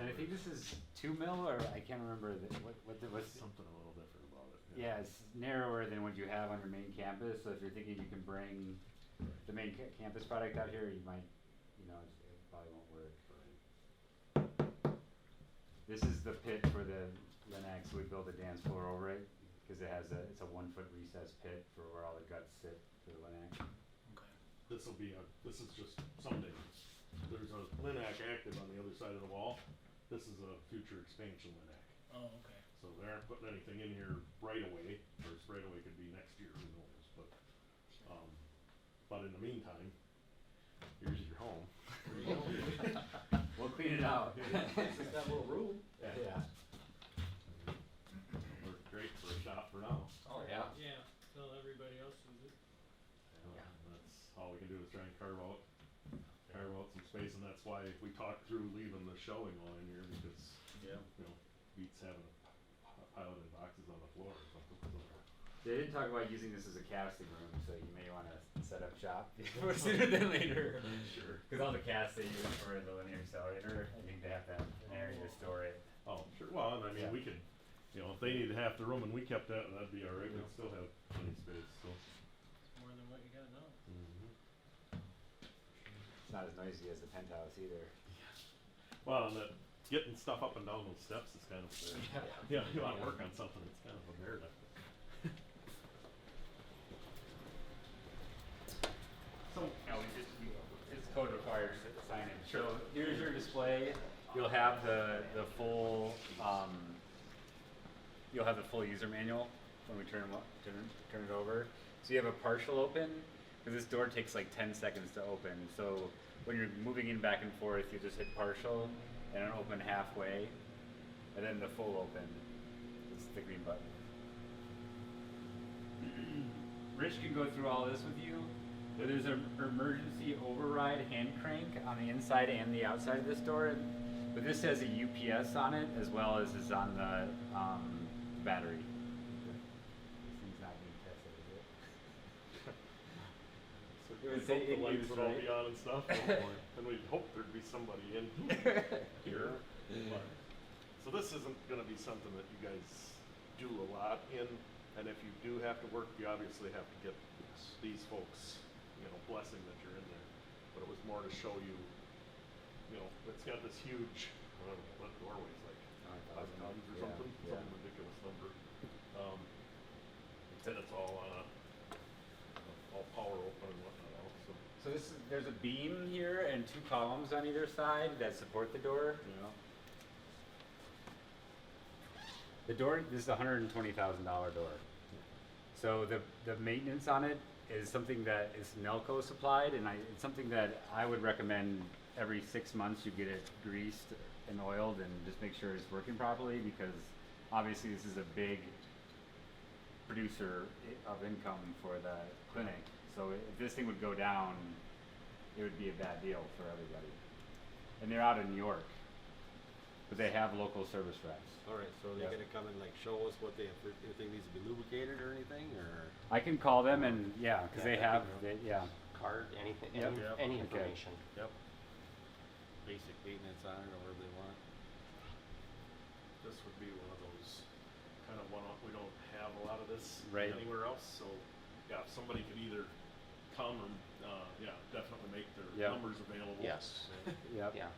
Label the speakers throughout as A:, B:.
A: And I think this is 2 mil, or I can't remember what's
B: Something a little different about it.
A: yeah, it's narrower than what you have on your main campus. So if you're thinking you can bring the main campus product out here, you might, it probably won't work. This is the pit for the Linux. We built a dance floor over it because it's a 1 foot recessed pit for where all the guts sit for the Linux.
C: Okay.
B: This is just someday. There's a Linac active on the other side of the wall. This is a future expansion Linac.
C: Oh, okay.
B: So they aren't putting anything in here right away, or right away could be next year, who knows, but in the meantime, here's your home.
A: We'll clean it out.
D: It's just that little room.
A: Yeah.
B: Worked great for a shop for now.
D: Oh, yeah.
C: Yeah, till everybody else uses it.
D: Yeah.
B: That's all we can do is try and carve out some space, and that's why we talked through leaving the shelving all in here, because, beats having piled in boxes on the floor or something.
A: They didn't talk about using this as a casting room, so you may want to set up shop sooner than later.
B: Sure.
A: Because all the casts they use for the linear accelerator, I think they have to have an area to store it.
B: Oh, sure, well, and I mean,
A: Yeah.
B: we could, if they needed half the room and we kept that, that'd be alright, we'd still have plenty of space, so.
C: It's more than what you got now.
A: It's not as noisy as the penthouse either.
B: Well, and getting stuff up and down those steps is kind of, you wanna work on something, it's kind of a bear. So,
A: It's code requires signage. So here's your display. You'll have the full user manual when we turn it over. So you have a partial open, because this door takes like 10 seconds to open. So when you're moving in back and forth, you just hit partial and it'll open halfway, and then the full open. It's the green button. Rich can go through all this with you. But there's an emergency override hand crank on the inside and the outside of this door. But this has a UPS on it as well as is on the battery. This thing's not being tested, is it?
B: so
A: It would
B: we'd
A: say
B: hope the
A: in
B: lights
A: use,
B: would all
A: right?
B: be on and stuff, and we'd hope there'd be somebody in here. But, so this isn't gonna be something that you guys do a lot in, and if you do have to work, you obviously have to get these folks, blessing that you're in there. But it was more to show you, it's got this huge, I don't know what doorway's like, 5 tons or something, some ridiculous number. And it's all all power open and whatnot else, so.
A: So there's a beam here and 2 columns on either side that support the door. The door, this is a $120,000 door. So the maintenance on it is something that is Nelco supplied, and it's something that I would recommend every 6 months you get it greased and oiled and just make sure it's working properly, because obviously this is a big producer of income for the clinic. So if this thing would go down, it would be a bad deal for everybody. And they're out of New York, but they have local service reps.
D: Alright, so they're gonna come and like show us what if everything needs to be lubricated or anything, or
A: I can call them and because they have,
E: Card, anything,
A: Yep.
E: any
A: Okay.
E: information.
B: Yep.
D: basic maintenance on it, or whatever they want.
B: This would be one of those kind of one-off, we don't have a lot of this
A: Right.
B: anywhere else, so, if somebody could either come or, definitely make their
A: Yep.
B: numbers available.
E: Yes,
A: Yep.
E: yeah.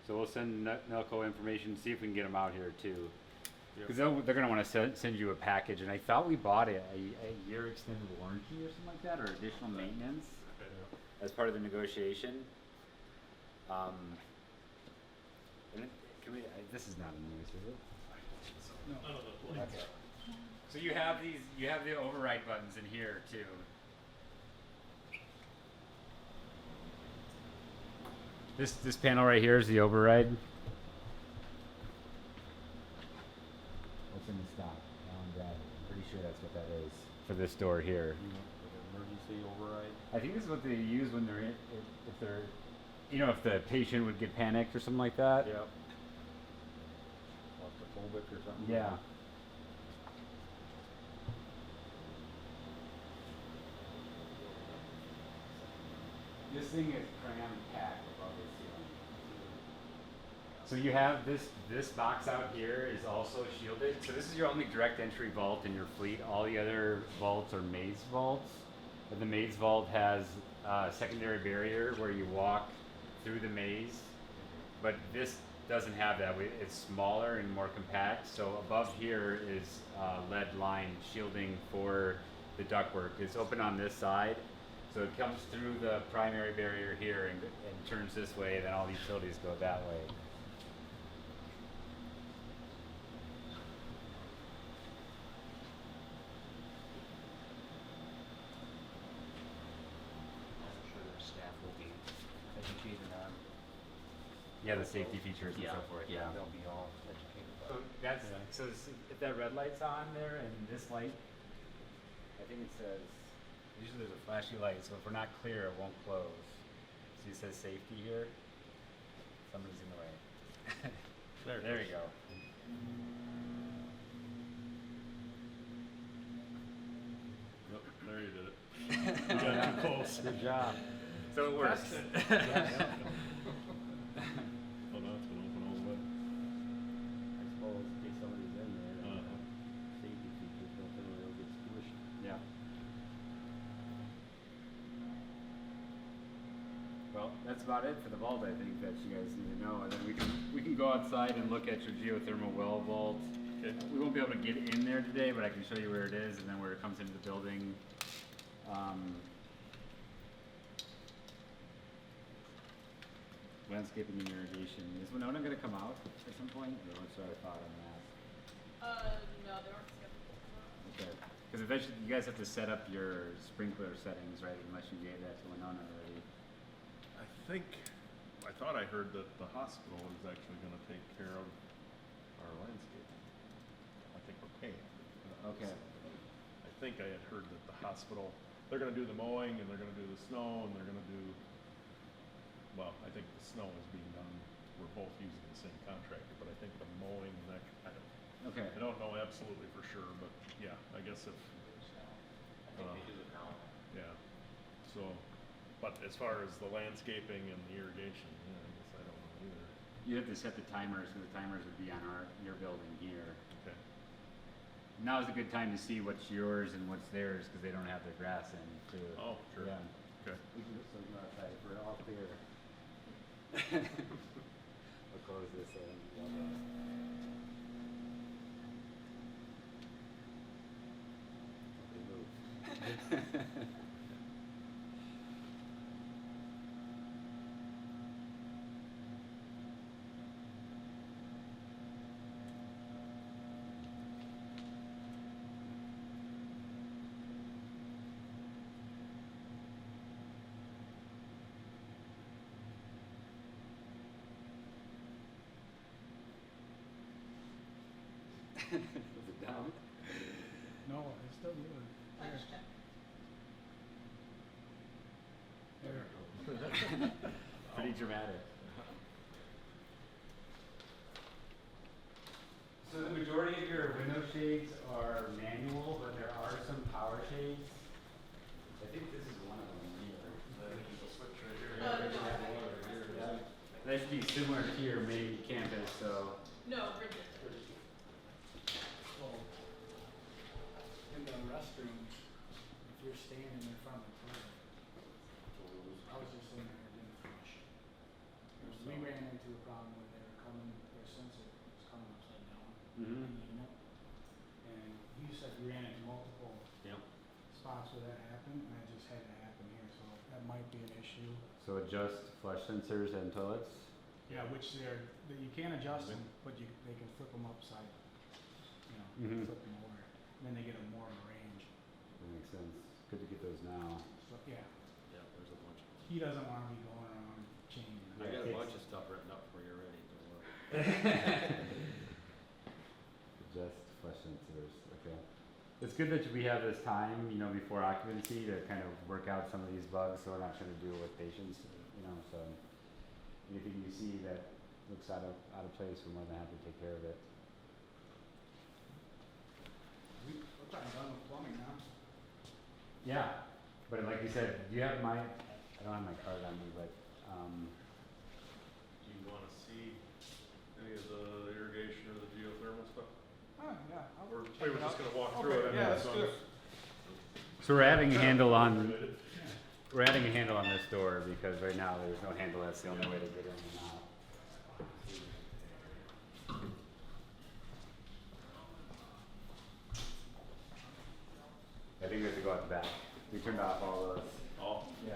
A: So we'll send Nelco information, see if we can get them out here too.
B: Yep.
A: Because they're going to want to send you a package, and I thought we bought a year extended warranty or something like that, or additional maintenance
B: Okay.
A: as part of the negotiation. This is not a noise, is it?
B: None of the lights.
A: Okay. So you have the override buttons in here too. This panel right here is the override. What's in the stock? I'm pretty sure that's what that is for this door here.
D: Emergency override.
A: I think this is what they use when they're if they're, if the patient would get panicked or something like that.
D: Yep. Claustrophobic or something.
A: Yeah. This thing is cram packed above the ceiling. So you have this box out here is also shielded. So this is your only direct entry vault in your fleet. All the other vaults are maze vaults. But the maze vault has a secondary barrier where you walk through the maze. But this doesn't have that. It's smaller and more compact. So above here is lead line shielding for the ductwork. It's open on this side. So it comes through the primary barrier here and turns this way, and then all the utilities go that way.
E: I'm sure their staff will be educated on.
A: Yeah, the safety features and
E: Yeah,
A: so forth.
E: yeah, they'll be all educated.
A: So that's if that red light's on there and this light, I think it says usually there's a flashy light, so if we're not clear, it won't close. See, it says safety here. Somebody's in the way. There you go.
B: Yep, there you did it. You got too close.
D: Good job.
A: So it works.
B: Oh, now it's gonna open all the way.
D: I suppose in case somebody's in there,
B: Uh-huh.
D: safety features built in where they'll get squished.
A: Yeah. Well, that's about it for the vault, I think, that you guys need to know. And then we can go outside and look at your geothermal well vault.
B: Okay.
A: We won't be able to get in there today, but I can show you where it is and then where it comes into the building. Landscaping and irrigation. Is Winona gonna come out at some point? Or what's our thought on that?
F: No, they weren't scheduled tomorrow.
A: Okay. Because eventually you guys have to set up your sprinkler settings, right? Unless you gave that to Winona already.
B: I thought I heard that the hospital is actually gonna take care of our landscaping. I think we're paying.
A: Okay.
B: I think I had heard that the hospital, they're gonna do the mowing and they're gonna do the snow and they're gonna do, well, I think the snow is being done, we're both using the same contractor, but I think the mowing and that,
A: Okay.
B: I don't know absolutely for sure, but yeah, I guess if,
E: I think they do it now.
B: yeah. So, but as far as the landscaping and the irrigation, yeah, I guess I don't know either.
A: You have to set the timers, because the timers would be on your building here.
B: Okay.
A: Now is a good time to see what's yours and what's theirs, because they don't have their grass in too.
B: Oh, sure.
A: Yeah.
B: Okay.
A: We can just go outside if we're all clear. We'll close this in. Okay, move. Is it down?
C: No, it's still moving. There.
A: Pretty dramatic. So the majority of your window shades are manual, but there are some power shades. I think this is one of them here. That should be similar to your main campus, so.
F: No, Bridget.
C: Well, in the restroom, if you're standing in front of the toilet, I was just in there and didn't flush. We ran into a problem where they were coming, their sensor was coming upside down in the unit. And you said you ran into multiple
D: Yep.
C: spots where that happened, and it just had to happen here, so that might be an issue.
A: So adjust flush sensors and toilets?
C: Yeah, which that you can't adjust them, but they can flip them upside,
A: Mhm.
C: flip them over, and then they get them more in range.
A: That makes sense. Good to get those now.
C: So, yeah,
D: Yeah, there's a bunch.
C: he doesn't want to be going around changing.
D: I got a
A: it's-
D: bunch of stuff written up for you already, don't worry.
A: Adjust flush sensors, okay. It's good that we have this time, before occupancy to kind of work out some of these bugs, so we're not trying to deal with patients, so. Anything you see that looks out of place, we're more than happy to take care of it.
C: We're probably done with plumbing now.
A: Yeah, but like you said, do you have I don't have my card on me, but,
B: Do you wanna see
A: So we're adding a handle on, we're adding a handle on this door because right now there's no handle, that's the only way to get in and out. I think we have to go out the back. We turned off all those.
B: Oh.
A: Yeah.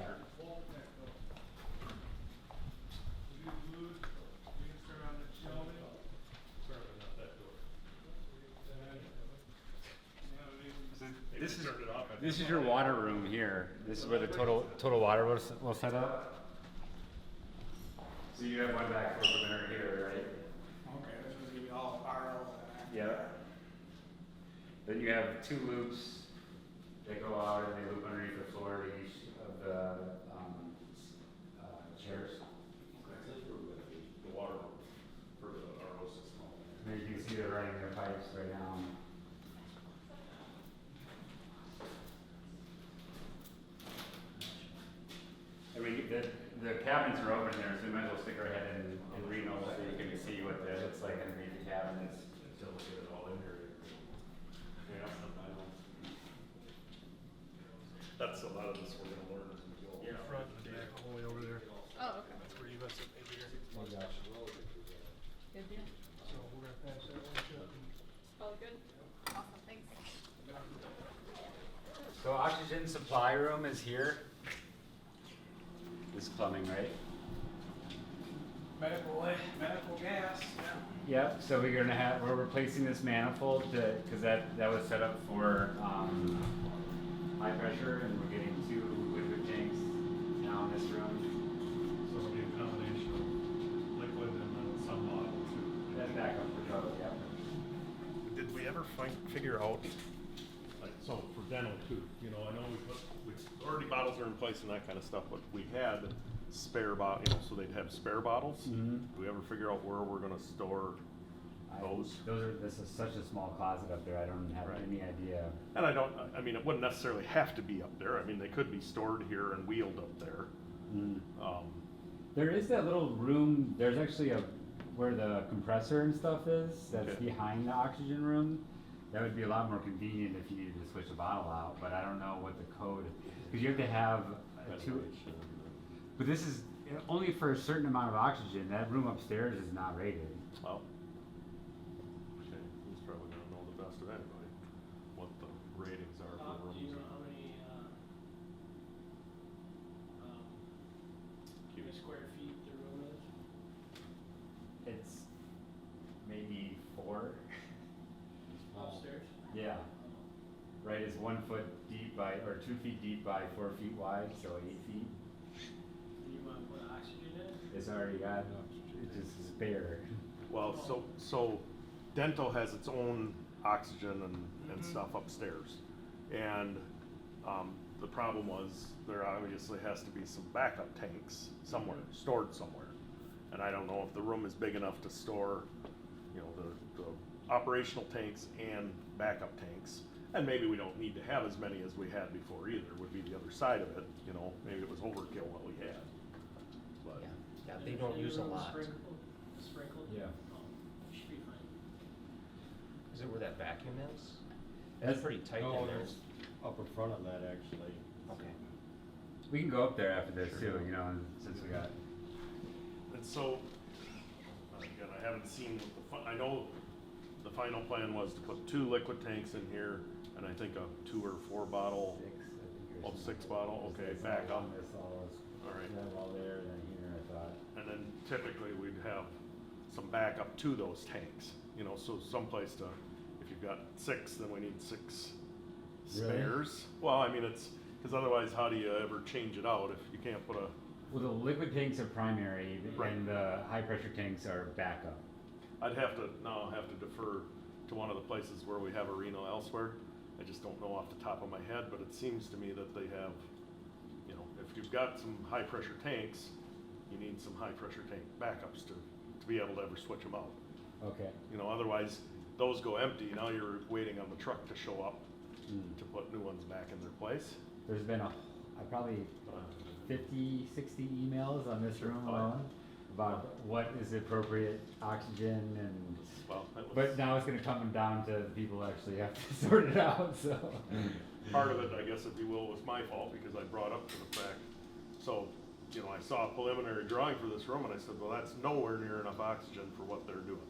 A: This is your water room here. This is where the total water will set up. So you have one back for preventer here, right?
C: Okay, this is gonna be all RO.
A: Yep. Then you have two loops that go out and they loop underneath the floor of each of the chairs.
B: The water for the RO system.
A: And you can see they're running their pipes right now. I mean, the cabinets are open there, so we might as well stick our head in Reno so you can see what it looks like underneath the cabinets.
B: Until we get it all in there. Yeah, I know. That's a lot of this we're gonna learn as we go.
G: Yeah, front and back, all the way over there.
F: Oh, okay.
G: That's where you must have maybe here.
F: Good deal.
G: So we're gonna pass that one shut.
F: All good? Awesome, thanks.
A: So oxygen supply room is here. This plumbing, right?
C: Medical gas, yeah.
A: Yep, so we're replacing this manifold because that was set up for high pressure and we're getting two liquid tanks now in this room.
B: So it'll be a combination of liquid and then some bottle too.
A: That's backup for both, yeah.
B: Did we ever figure out, like, so for dental too, you know, I know we already bottles are in place and that kind of stuff, but we had spare so they'd have spare bottles.
A: Mm-hmm.
B: Do we ever figure out where we're gonna store those?
A: This is such a small closet up there, I don't have
B: Right.
A: any idea.
B: And I mean, it wouldn't necessarily have to be up there. I mean, they could be stored here and wheeled up there.
A: There is that little room, there's actually where the compressor and stuff is, that's
B: Okay.
A: behind the oxygen room. That would be a lot more convenient if you needed to switch a bottle out, but I don't know what the code, because you have to have two. But this is only for a certain amount of oxygen. That room upstairs is not rated.
B: Well, okay, he's probably gonna know the best of anybody, what the ratings are for rooms.
H: Do you know how many,
B: Cubic.
H: square feet the room is?
A: It's maybe 4.
H: Upstairs?
A: Yeah. Right, it's 1 foot deep or 2 feet deep by 4 feet wide, so 8 feet.
H: Do you want to put oxygen in?
A: It's already got, it's just spare.
B: Well, so dental has its own oxygen and stuff upstairs. And, the problem was there obviously has to be some backup tanks somewhere, stored somewhere. And I don't know if the room is big enough to store, you know, the operational tanks and backup tanks. And maybe we don't need to have as many as we had before either, would be the other side of it, you know, maybe it was overkill what we had. But,
E: Yeah, they don't
H: Any
E: use a
H: room
E: lot.
H: Sprinkled?
A: Yeah.
H: Oh, should be fine.
E: Is it where that vacuum is?
A: That's-
E: It's pretty tight
D: No,
E: in there.
D: it's up in front of that actually.
E: Okay.
A: We can go up there after this too, you know, and since we got.
B: and so, again, I haven't seen, I know the final plan was to put 2 liquid tanks in here, and I think a 2 or 4 bottle.
A: 6, I think.
B: Oh, 6 bottle, okay,
A: It's
B: back
A: all
B: up.
A: on this, all
B: Alright.
A: all there, then here, I thought.
B: And then typically we'd have some backup to those tanks, you know, so someplace to, if you've got 6, then we need 6
A: Really?
B: spares. Well, I mean, it's, because otherwise how do you ever change it out if you can't put a,
A: Well, the liquid tanks are primary,
B: Right.
A: and the high pressure tanks are backup.
B: I'd have to defer to one of the places where we have a Reno elsewhere. I just don't know off the top of my head, but it seems to me that they have, you know, if you've got some high pressure tanks, you need some high pressure tank backups to be able to ever switch them out.
A: Okay.
B: You know, otherwise, those go empty, now you're waiting on the truck to show up
A: Mm.
B: to put new ones back in their place.
A: There's been probably 50, 60 emails on this room alone. about what is appropriate oxygen and,
B: Well, that was.
A: but now it's gonna come down to the people actually have to sort it out, so.
B: Part of it, I guess, if you will, was my fault, because I brought up to the fact, so, you know, I saw a preliminary drawing for this room, and I said, well, that's nowhere near enough oxygen for what they're doing.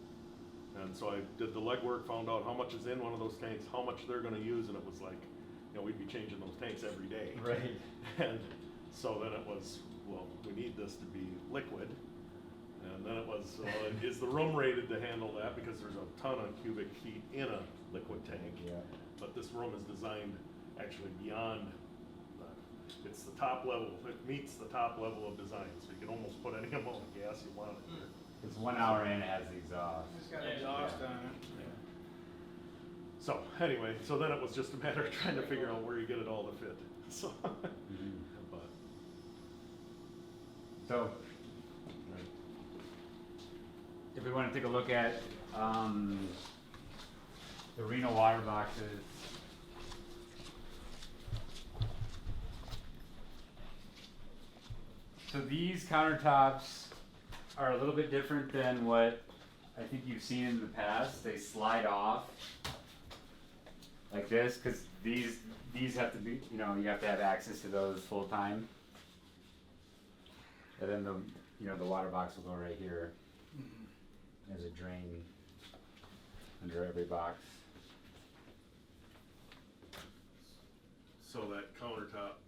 B: And so I did the legwork, found out how much is in one of those tanks, how much they're gonna use, and it was like, you know, we'd be changing those tanks every day.
A: Right.
B: And so then it was, well, we need this to be liquid. And then it was, is the room rated to handle that, because there's a ton of cubic feet in a liquid tank.
A: Yeah.
B: But this room is designed actually beyond, it's the top level, it meets the top level of design, so you can almost put any amount of gas you want in there.
A: It's 1 hour in, it has the exhaust.
C: It's got
H: Yeah.
C: exhaust on it.
B: So, anyway, so then it was just a matter of trying to figure out where you get it all to fit, so.
A: Mhm.
B: But,
A: So, if we wanna take a look at, the Reno water boxes. So these countertops are a little bit different than what I think you've seen in the past. They slide off like this, cause these have to be, you know, you have to have access to those full time. And then the water box will go right here. There's a drain under every box.
B: so that countertop,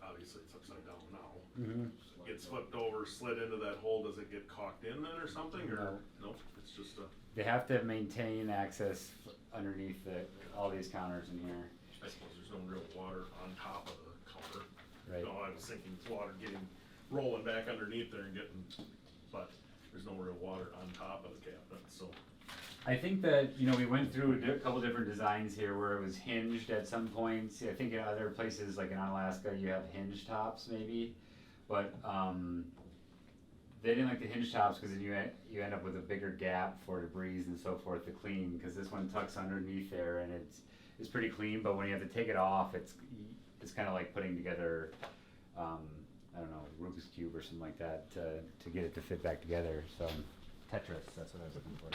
B: obviously it's upside down now.
A: Mm-hmm.
B: Gets flipped over, slid into that hole, does it get caulked in then or something, or, no, it's just a,
A: They have to maintain access underneath all these counters in here.
B: I suppose there's no real water on top of the counter.
A: Right.
B: No, I was thinking it's water rolling back underneath there and getting, but there's no real water on top of the cabinet, so.
A: I think that, we went through a couple different designs here where it was hinged at some points. I think in other places, like in Alaska, you have hinge tops maybe. But they didn't like the hinge tops because then you end up with a bigger gap for to breeze and so forth to clean. Because this one tucks underneath there and it's pretty clean. But when you have to take it off, it's kind of like putting together, I don't know, Rubik's cube or something like that to get it to fit back together. So Tetris, that's what I was looking for.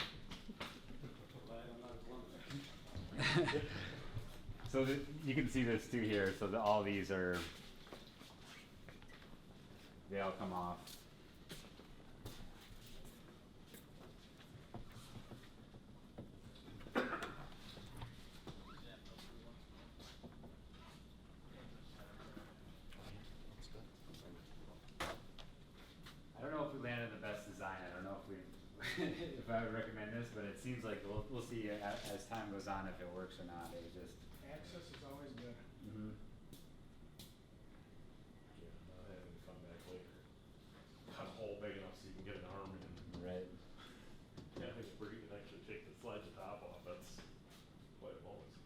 A: So you can see this too here. So all these they all come off. I don't know if we landed the best design. I don't know if if I would recommend this, but it seems like we'll see as time goes on if it works or not. It just.
C: Access is always good.
A: Mm-hmm.
B: Yeah, not having to come back later. Cut a hole big enough so you can get an arm in.
A: Right.
B: Yeah, I think where you can actually slide the top off, that's quite a bonus.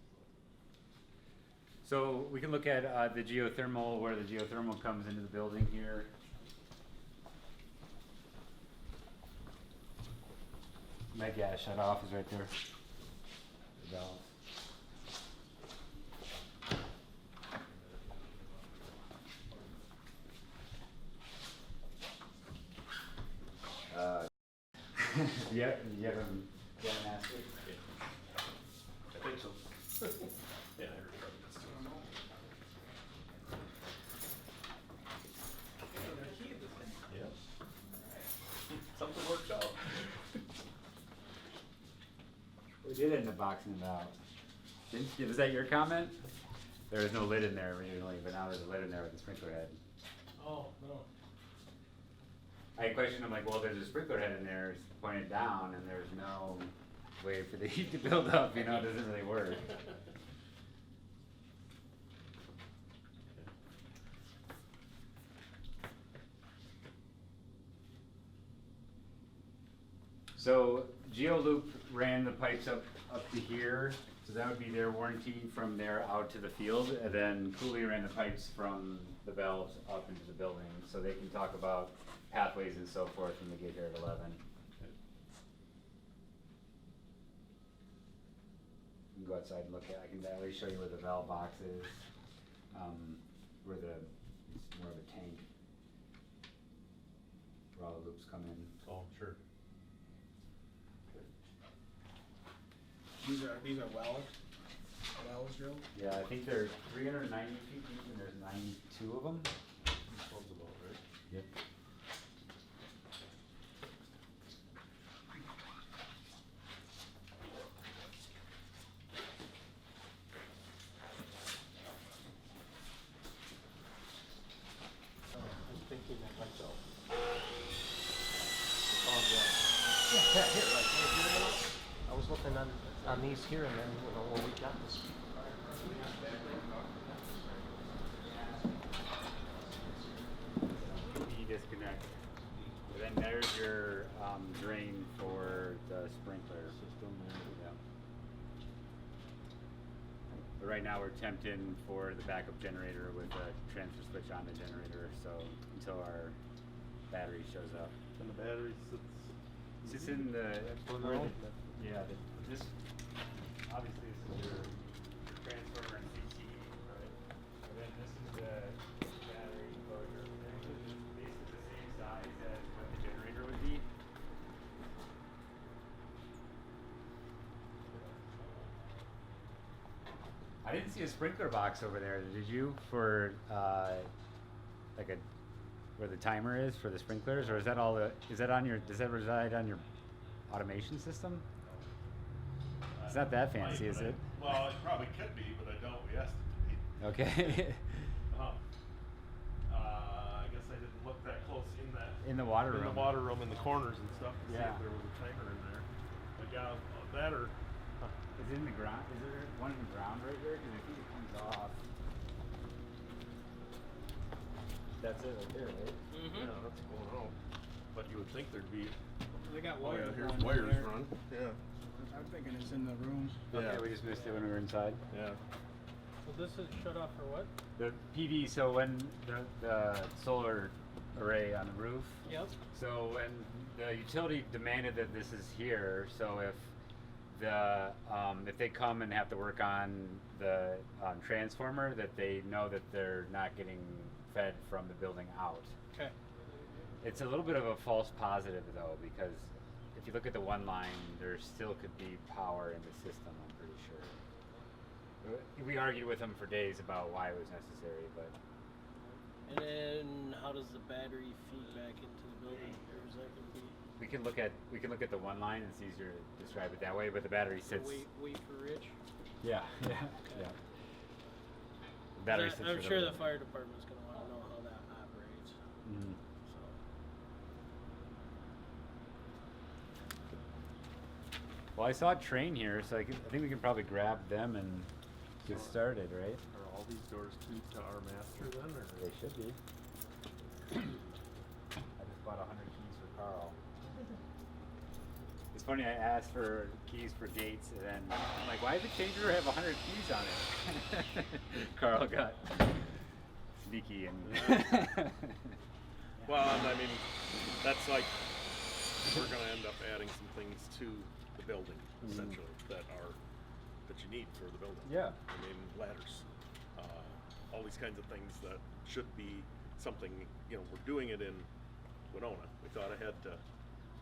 A: So we can look at the geothermal, where the geothermal comes into the building here. That gas shut off is right there. The valve. You haven't asked it?
B: I think so. Yeah, I heard about this too. Yeah. Something worked out.
A: We did end up boxing it out. Was that your comment? There was no lid in there originally, but now there's a lid in there with the sprinkler head.
H: Oh, no.
A: I questioned, I'm like, well, there's a sprinkler head in there, it's pointed down, and there's no way for the heat to build up, it doesn't really work. So GeoLoop ran the pipes up to here, so that would be their warranty from there out to the field, and then Cooley ran the pipes from the valves up into the building, so they can talk about pathways and so forth when they get here at 11. You can go outside and look at, I can at least show you where the valve box is, where it's more of a tank. where all the loops come in.
B: Oh, sure.
C: These are wells drilled?
A: Yeah, I think they're 390 feet deep and there's 92 of them.
B: Sounds about right.
A: Yep.
D: I'm thinking that myself.
E: I was looking on these here and then, when we got this.
A: PE disconnect. Then there's your drain for the sprinkler system. Yeah. But right now we're tempting for the backup generator with a transfer switch on the generator, so until our battery shows up.
B: And the battery sits.
A: It's in the, where
D: No.
A: yeah, this, obviously this is your transformer and CT, right? And then this is the battery enclosure. It's basically the same size as what the generator would be. I didn't see a sprinkler box over there, did you? For, like a, where the timer is for the sprinklers, or is that all is that on your, does that reside on your automation system? It's not that fancy, is it?
B: Well, it probably could be, but I don't. We asked it to be.
A: Okay.
B: I guess I didn't look that close in that.
A: In the water
B: In
A: room.
B: the water room, in the corners and stuff, to see
A: Yeah.
B: if there was a timer in there. But yeah, that or,
A: Is it in the ground? Is there one in the ground right here? Because I think it comes off. That's it right there, right?
B: yeah, that's going out. But you would think there'd be,
C: They got
B: oh yeah,
C: wires
B: here's
C: run in
B: wires
C: there.
B: run. Yeah.
C: I'm thinking it's in the room.
A: Okay,
B: Yeah.
A: we just missed it when we were inside.
B: Yeah.
H: So this is shut off for what?
A: The PV, so when the solar array on the roof.
H: Yep.
A: So when the utility demanded that this is here, so if they come and have to work on the transformer, that they know that they're not getting fed from the building out.
H: Okay.
A: It's a little bit of a false positive though, because if you look at the one line, there still could be power in the system, I'm pretty sure. We argued with them for days about why it was necessary, but
H: And then how does the battery feed back into the building? Or is that gonna be?
A: we can look at the one line. It's easier to describe it that way, but the battery sits.
H: Wait for Rich?
A: Yeah, yeah, yeah. The battery sits.
H: I'm
A: for
H: sure the fire department's gonna wanna know how that operates,
A: Mhm.
H: so.
A: Well, I saw a train here, so I think we can probably grab them and get started, right?
B: Are all these doors to our master then, or?
A: They should be. I just bought 100 keys for Carl. It's funny, I asked for keys for gates, and then I'm like, why does the changer have 100 keys on it? Carl got sneaky and.
B: Well, and I mean, that's like, we're gonna end up adding some things to the building, essentially, that you need for the building.
A: Yeah.
B: I mean, ladders, all these kinds of things that should be something, we're doing it in Winona. We thought ahead to,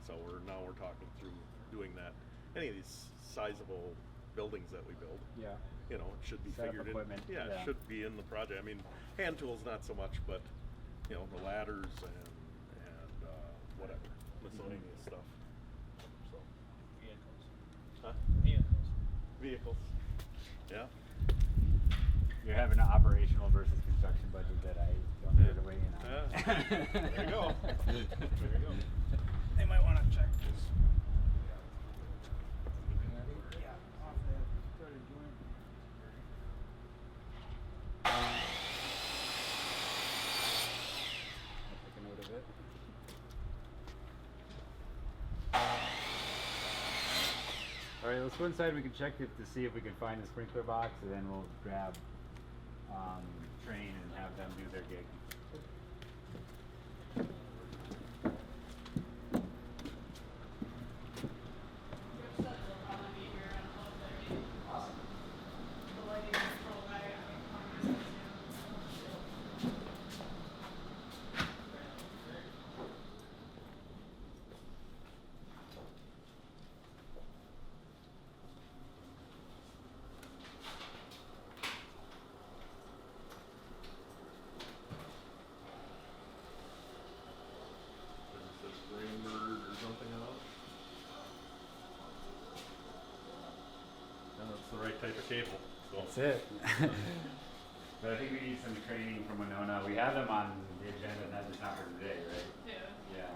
B: so we're talking through doing that. Any of these sizable buildings that we build,
A: Yeah.
B: it should be
A: Setup
B: figured
A: equipment,
B: in. Yeah,
A: yeah.
B: it should be in the project. I mean, hand tools not so much, but the ladders and whatever miscellaneous stuff. So,
H: Vehicles.
B: huh?
H: Vehicles.
B: Vehicles. Yeah.
A: You're having an operational versus construction budget that I don't care to weigh in on.
B: Yeah. There you go. There you go.
C: They might wanna check this. Yeah, off that threaded joint.
A: I'll take a note of it. All right, let's go inside. We can check it to see if we can find the sprinkler box, and then we'll grab Train and have them do their gig.
B: type of cable, so.
A: That's it. But I think we need some training from Winona. We have them on the agenda, just not for today, right?
F: Yeah.
A: Yeah.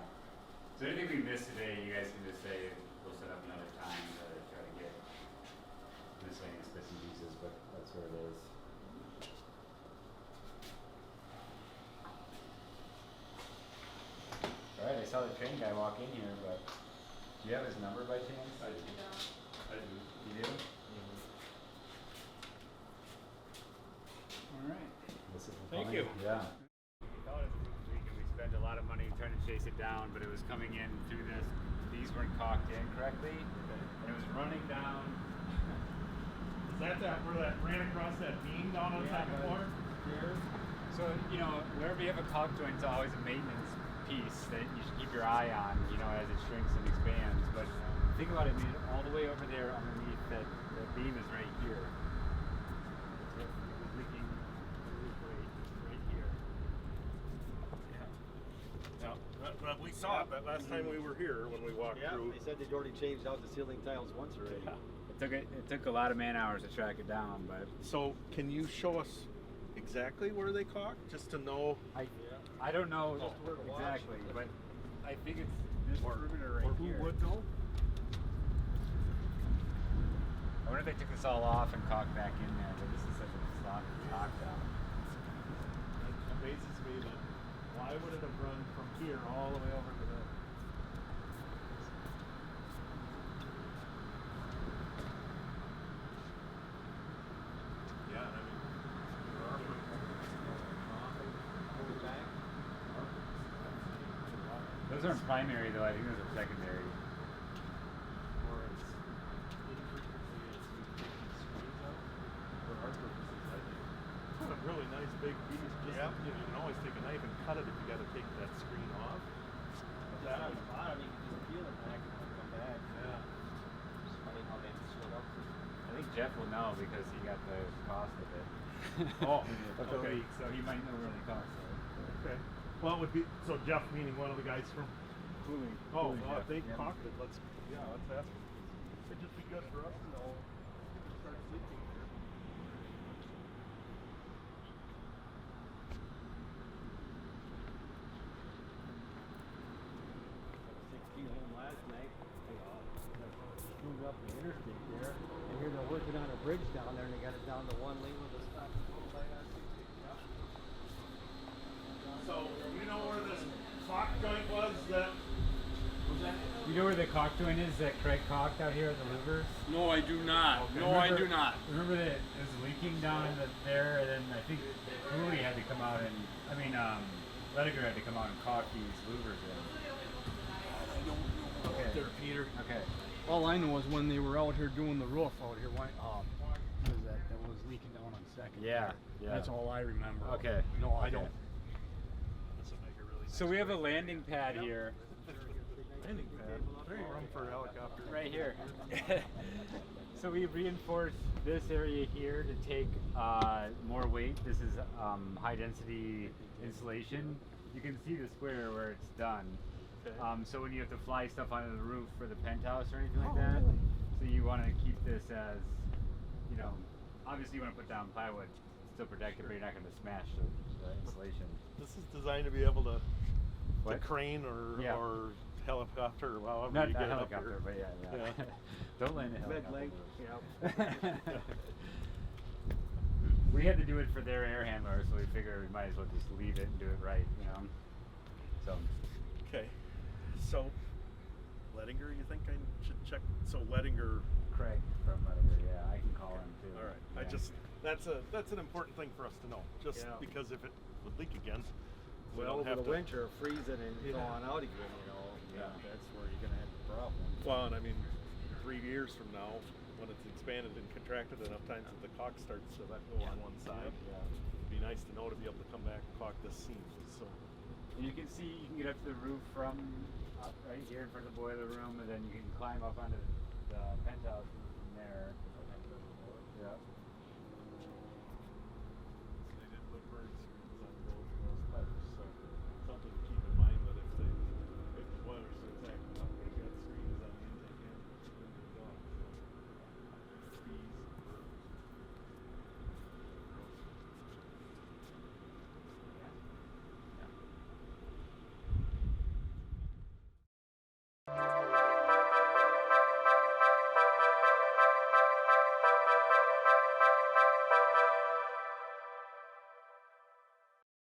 A: So anything we missed today, you guys can just say we'll set up another time to try to get miscellaneous bits and pieces, but that's where it is. Alright, I saw the train guy walk in here, but do you have his number by chance?
B: I do.
A: You do?
C: Alright.
A: Thank you. Yeah. We spent a lot of money trying to chase it down, but it was coming in through this. These weren't caulked in correctly, and it was running down.
B: Is that where that ran across that beam down on the second floor?
A: So, you know, wherever you have a caulk joint, it's always a maintenance piece that you should keep your eye on, you know, as it shrinks and expands. But think about it, I mean, all the way over there underneath that beam is right here. It was leaking right here.
B: Well, we saw it that last time we were here when we walked
D: Yeah,
B: through.
D: they said they'd already changed out the ceiling tiles once already.
A: It took a lot of man hours to track it down, but
B: So can you show us exactly where they caulked, just to know?
A: I don't know
B: Oh.
D: where to watch.
A: exactly, but I think it's this perimeter right here.
B: know?
A: I wonder if they took this all off and caulked back in there, but this is such a sloppy knockdown.
B: It amazes me that why would it have run from here all the way over to the? Yeah, and I mean, there are
A: Those aren't primary though, I think those are secondary.
B: or it's infrequently as we take these screens out for our purposes. I think put a really nice big piece. Just you know, you can always take a knife and cut it if you got to take that screen off. But that
H: Down
B: would,
H: the bottom, you can just peel it back and it'll come back.
B: yeah.
H: It's funny how they split up.
A: I think Jeff will know because he got the cost of it.
B: Oh,
A: Of the
B: okay.
A: leak, so he might know where the cost are.
B: Okay. Well, it would be so Jeff, meaning one of the guys from.
A: Cooley.
B: Oh,
A: Cooley
B: well,
A: Jeff,
B: if they
A: yeah.
B: caulked it, let's ask them. It'd just be good for us to know. If it starts leaking here.
D: 16 home last night. Moved up the interstate there, and here they're working on a bridge down there, and they got it down to one lane with a stop.
B: So you know where this caulk joint was that?
A: You know where the caulk joint is that Craig caulked out here at the louvers?
G: No, I do not.
A: Okay.
G: No, I do not.
A: Remember that it was leaking down in there, and then I think Cooley had to come out and, Lediger had to come out and caulk these louvers in.
G: I don't know
A: Okay.
G: there, Peter.
A: Okay.
G: All I know is when they were out here doing the roof out here, why, was that was leaking down on Second.
A: Yeah, yeah.
G: That's all I remember.
A: Okay.
G: No, I
A: Okay.
G: don't.
B: This would make a really
A: So we have a landing pad here,
B: landing pad. There you room for a helicopter.
A: right here. So we reinforced this area here to take more weight. This is high density insulation. You can see the square where it's done.
B: Okay.
A: So when you have to fly stuff onto the roof for the penthouse or anything like that, so you want to keep this as, you know, obviously you want to put down plywood, still protected, but you're not going to smash the insulation.
B: This is designed to be able to
A: What?
B: crane or
A: Yeah.
B: or helicopter or however
A: Not
B: you
A: a
B: get it up
A: helicopter,
B: here.
A: but yeah.
B: Yeah.
A: Don't land a
D: Red
A: helicopter.
D: leg.
A: We had to do it for their air handler, so we figured we might as well just leave it and do it right, you know? So,
B: Okay. So Ledinger, you think I should check? So Ledinger.
A: Craig from Lediger, yeah, I can call him too.
B: All right.
A: Yeah.
B: That's an important thing for us to know. Just
D: Yeah.
B: because if it would leak again, we
D: Well,
B: don't
D: over
B: have
D: the
B: to.
D: winter, freezing and
B: Yeah.
D: thawing out again, you know,
B: Yeah.
D: that's where you're gonna have a problem.
B: Well, and I mean, 3 years from now, when it's expanded and contracted enough times that the caulk starts to let go on one side,
A: Yeah.
B: it'd be nice to know to be able to come back and caulk this seam. So,
A: And you can see, you can get up to the roof from right here in front of the boiler room, and then you can climb up onto the penthouse from there. Yeah.
B: they did put bird